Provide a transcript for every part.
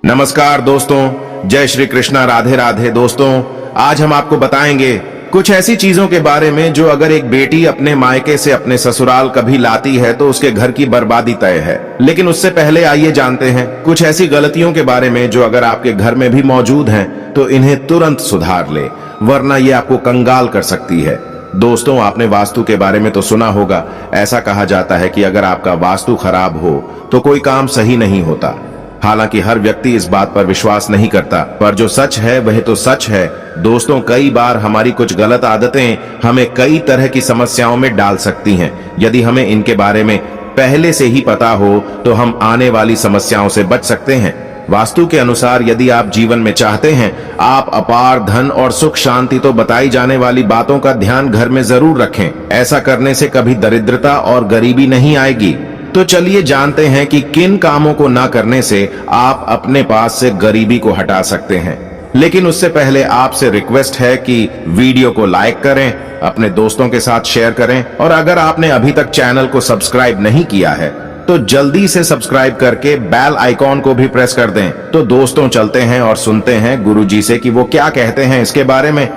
नमस्कार दोस्तों, जय श्री कृष्णा, राधे राधे। दोस्तों, आज हम आपको बताएंगे कुछ ऐसी चीजों के बारे में जो अगर एक बेटी अपने मायके से अपने ससुराल कभी लाती है तो उसके घर की बर्बादी तय है। लेकिन उससे पहले आइए जानते हैं कुछ ऐसी गलतियों के बारे में जो अगर आपके घर में भी मौजूद हैं तो इन्हें तुरंत सुधार ले, वरना ये आपको कंगाल कर सकती है। दोस्तों, आपने वास्तु के बारे में तो सुना होगा। ऐसा कहा जाता है कि अगर आपका वास्तु खराब हो तो कोई काम सही नहीं होता। हालांकि हर व्यक्ति इस बात पर विश्वास नहीं करता, पर जो सच है वह तो सच है। दोस्तों, कई बार हमारी कुछ गलत आदतें हमें कई तरह की समस्याओं में डाल सकती हैं। यदि हमें इनके बारे में पहले से ही पता हो तो हम आने वाली समस्याओं से बच सकते हैं। वास्तु के अनुसार यदि आप जीवन में चाहते हैं आप अपार धन और सुख शांति, तो बताई जाने वाली बातों का ध्यान घर में जरूर रखें। ऐसा करने से कभी दरिद्रता और गरीबी नहीं आएगी। तो चलिए जानते हैं कि किन कामों को ना करने से आप अपने पास से गरीबी को हटा सकते हैं। लेकिन उससे पहले आपसे रिक्वेस्ट है कि वीडियो को लाइक करें, अपने दोस्तों के साथ शेयर करें, और अगर आपने अभी तक चैनल को सब्सक्राइब नहीं किया है तो जल्दी से सब्सक्राइब करके बेल आइकॉन को भी प्रेस कर दें। तो दोस्तों, चलते हैं और सुनते हैं गुरुजी से कि वो क्या कहते हैं इसके बारे में।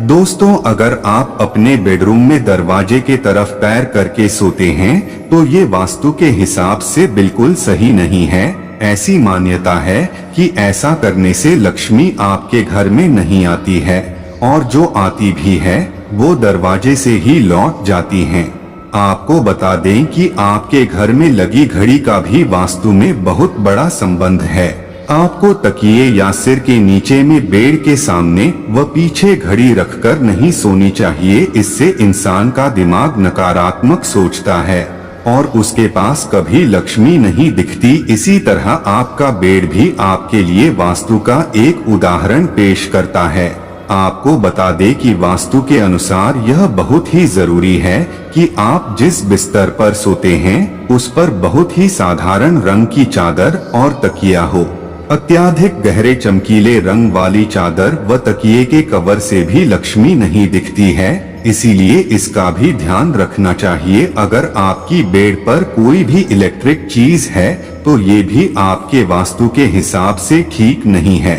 दोस्तों, अगर आप अपने बेडरूम में दरवाजे के तरफ पैर करके सोते हैं तो ये वास्तु के हिसाब से बिल्कुल सही नहीं है। ऐसी मान्यता है कि ऐसा करने से लक्ष्मी आपके घर में नहीं आती है, और जो आती भी है वो दरवाजे से ही लौट जाती हैं। आपको बता दें कि आपके घर में लगी घड़ी का भी वास्तु में बहुत बड़ा संबंध है। आपको तकिए या सिर के नीचे में बेड के सामने व पीछे घड़ी रखकर नहीं सोनी चाहिए। इससे इंसान का दिमाग नकारात्मक सोचता है और उसके पास कभी लक्ष्मी नहीं दिखती। इसी तरह आपका बेड भी आपके लिए वास्तु का एक उदाहरण पेश करता है। आपको बता दें कि वास्तु के अनुसार यह बहुत ही जरूरी है कि आप जिस बिस्तर पर सोते हैं उस पर बहुत ही साधारण रंग की चादर और तकिया हो। अत्याधिक गहरे चमकीले रंग वाली चादर व तकिए के कवर से भी लक्ष्मी नहीं दिखती है, इसीलिए इसका भी ध्यान रखना चाहिए। अगर आपकी बेड पर कोई भी इलेक्ट्रिक चीज है तो ये भी आपके वास्तु के हिसाब से ठीक नहीं है।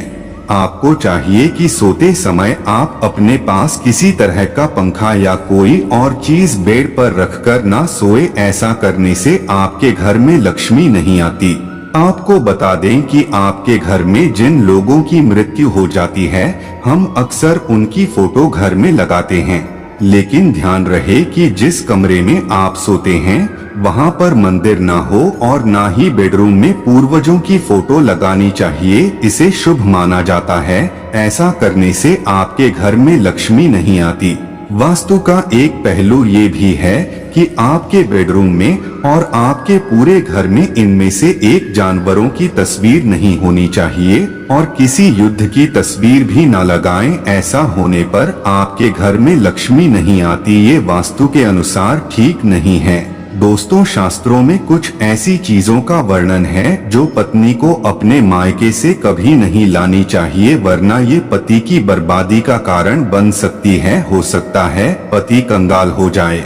आपको चाहिए कि सोते समय आप अपने पास किसी तरह का पंखा या कोई और चीज बेड पर रखकर ना सोए। ऐसा करने से आपके घर में लक्ष्मी नहीं आती। आपको बता दें कि आपके घर में जिन लोगों की मृत्यु हो जाती है हम अक्सर उनकी फोटो घर में लगाते हैं, लेकिन ध्यान रहे कि जिस कमरे में आप सोते हैं वहां पर मंदिर ना हो और ना ही बेडरूम में पूर्वजों की फोटो लगानी चाहिए। इसे शुभ माना जाता है। ऐसा करने से आपके घर में लक्ष्मी नहीं आती। वास्तु का एक पहलू ये भी है कि आपके बेडरूम में और आपके पूरे घर में इनमें से एक जानवरों की तस्वीर नहीं होनी चाहिए और किसी युद्ध की तस्वीर भी न लगाएं। ऐसा होने पर आपके घर में लक्ष्मी नहीं आती। ये वास्तु के अनुसार ठीक नहीं है। दोस्तों, शास्त्रों में कुछ ऐसी चीजों का वर्णन है जो पत्नी को अपने मायके से कभी नहीं लानी चाहिए, वरना ये पति की बर्बादी का कारण बन सकती है। हो सकता है पति कंगाल हो जाए।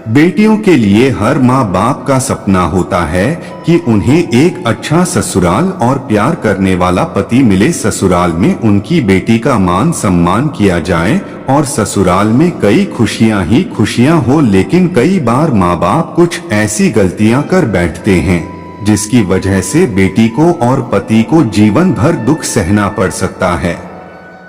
बेटियों के लिए हर माँ बाप का सपना होता है कि उन्हें एक अच्छा ससुराल और प्यार करने वाला पति मिले। ससुराल में उनकी बेटी का मान सम्मान किया जाए और ससुराल में कई खुशियाँ ही खुशियाँ हो। लेकिन कई बार माँ बाप कुछ ऐसी गलतियाँ कर बैठते हैं जिसकी वजह से बेटी को और पति को जीवन भर दुख सहना पड़ सकता है।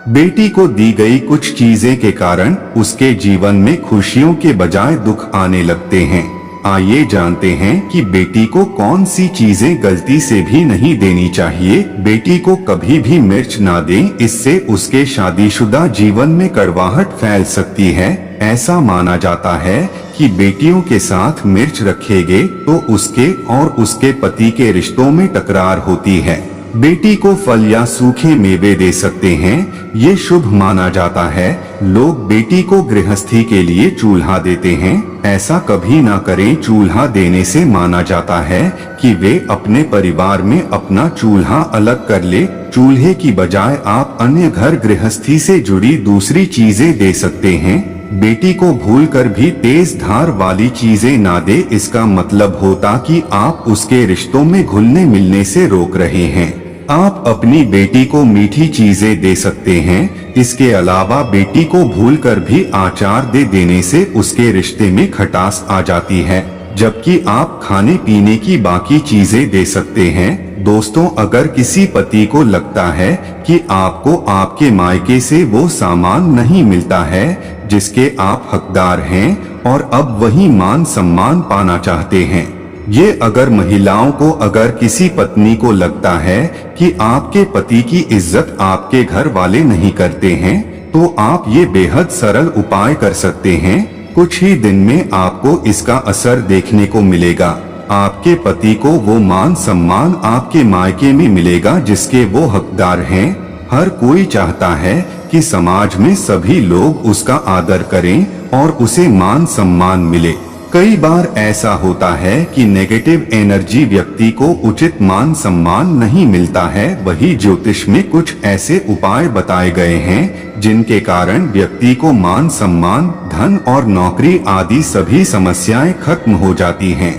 बेटी को दी गई कुछ चीजें के कारण उसके जीवन में खुशियों के बजाय दुख आने लगते हैं। आइए जानते हैं कि बेटी को कौन सी चीजें गलती से भी नहीं देनी चाहिए। बेटी को कभी भी मिर्च ना दें, इससे उसके शादीशुदा जीवन में कड़वाहट फैल सकती है। ऐसा माना जाता है कि बेटियों के साथ मिर्च रखेंगे तो उसके और उसके पति के रिश्तों में टकरार होती है। बेटी को फल या सूखे मेवे दे सकते हैं, ये शुभ माना जाता है। लोग बेटी को गृहस्थी के लिए चूल्हा देते हैं, ऐसा कभी ना करें। चूल्हा देने से माना जाता है कि वे अपने परिवार में अपना चूल्हा अलग कर ले। चूल्हे की बजाय आप अन्य घर गृहस्थी से जुड़ी दूसरी चीजें दे सकते हैं। बेटी को भूलकर भी तेज धार वाली चीजें ना दे। इसका मतलब होता कि आप उसके रिश्तों में घुलने मिलने से रोक रहे हैं। आप अपनी बेटी को मीठी चीजें दे सकते हैं। इसके अलावा बेटी को भूलकर भी आचार दे देने से उसके रिश्ते में खटास आ जाती है, जबकि आप खाने पीने की बाकी चीजें दे सकते हैं। दोस्तों, अगर किसी पति को लगता है कि आपको आपके मायके से वो सामान नहीं मिलता है जिसके आप हकदार हैं और अब वही मान सम्मान पाना चाहते हैं, ये अगर महिलाओं को अगर किसी पत्नी को लगता है कि आपके पति की इज्जत आपके घर वाले नहीं करते हैं, तो आप ये बेहद सरल उपाय कर सकते हैं। कुछ ही दिन में आपको इसका असर देखने को मिलेगा। आपके पति को वो मान सम्मान आपके मायके में मिलेगा जिसके वो हकदार हैं। हर कोई चाहता है कि समाज में सभी लोग उसका आदर करें और उसे मान सम्मान मिले। कई बार ऐसा होता है कि नेगेटिव एनर्जी व्यक्ति को उचित मान सम्मान नहीं मिलता है। वही ज्योतिष में कुछ ऐसे उपाय बताए गए हैं जिनके कारण व्यक्ति को मान सम्मान, धन और नौकरी आदि सभी समस्याएं खत्म हो जाती हैं।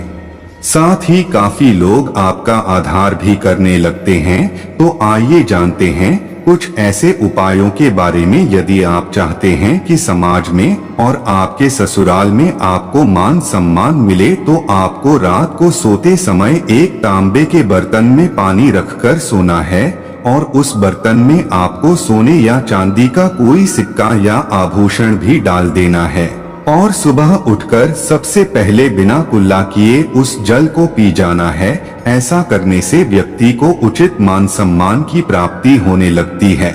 साथ ही काफी लोग आपका आधार भी करने लगते हैं। तो आइए जानते हैं कुछ ऐसे उपायों के बारे में। यदि आप चाहते हैं कि समाज में और आपके ससुराल में आपको मान सम्मान मिले, तो आपको रात को सोते समय एक तांबे के बर्तन में पानी रखकर सोना है और उस बर्तन में आपको सोने या चांदी का कोई सिक्का या आभूषण भी डाल देना है और सुबह उठकर सबसे पहले बिना कुल्ला किए उस जल को पी जाना है। ऐसा करने से व्यक्ति को उचित मान सम्मान की प्राप्ति होने लगती है।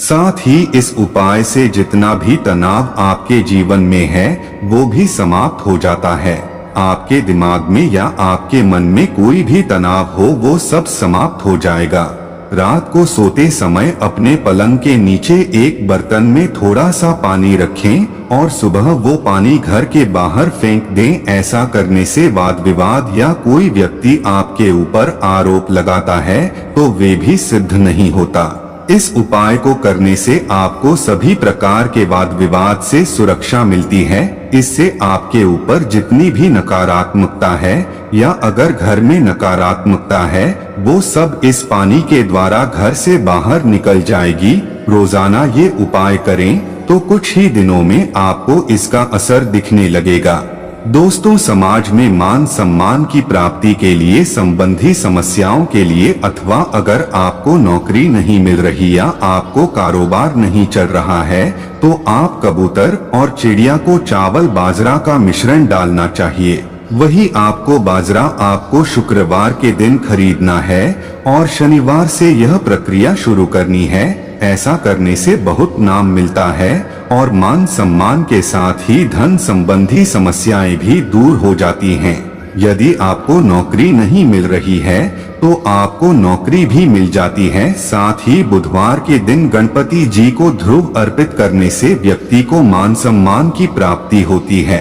साथ ही इस उपाय से जितना भी तनाव आपके जीवन में है वो भी समाप्त हो जाता है। आपके दिमाग में या आपके मन में कोई भी तनाव हो वो सब समाप्त हो जाएगा। रात को सोते समय अपने पलंग के नीचे एक बर्तन में थोड़ा सा पानी रखें और सुबह वो पानी घर के बाहर फेंक दें। ऐसा करने से वाद विवाद या कोई व्यक्ति आपके ऊपर आरोप लगाता है तो वे भी सिद्ध नहीं होता। इस उपाय को करने से आपको सभी प्रकार के वाद विवाद से सुरक्षा मिलती है। इससे आपके ऊपर जितनी भी नकारात्मकता है या अगर घर में नकारात्मकता है वो सब इस पानी के द्वारा घर से बाहर निकल जाएगी। रोजाना ये उपाय करें तो कुछ ही दिनों में आपको इसका असर दिखने लगेगा। दोस्तों, समाज में मान सम्मान की प्राप्ति के लिए संबंधी समस्याओं के लिए अथवा अगर आपको नौकरी नहीं मिल रही या आपको कारोबार नहीं चल रहा है तो आप कबूतर और चिड़िया को चावल बाजरा का मिश्रण डालना चाहिए। वही आपको बाजरा आपको शुक्रवार के दिन खरीदना है और शनिवार से यह प्रक्रिया शुरू करनी है। ऐसा करने से बहुत नाम मिलता है और मान सम्मान के साथ ही धन संबंधी समस्याएं भी दूर हो जाती हैं। यदि आपको नौकरी नहीं मिल रही है तो आपको नौकरी भी मिल जाती है। साथ ही बुधवार के दिन गणपति जी को ध्रुव अर्पित करने से व्यक्ति को मान सम्मान की प्राप्ति होती है।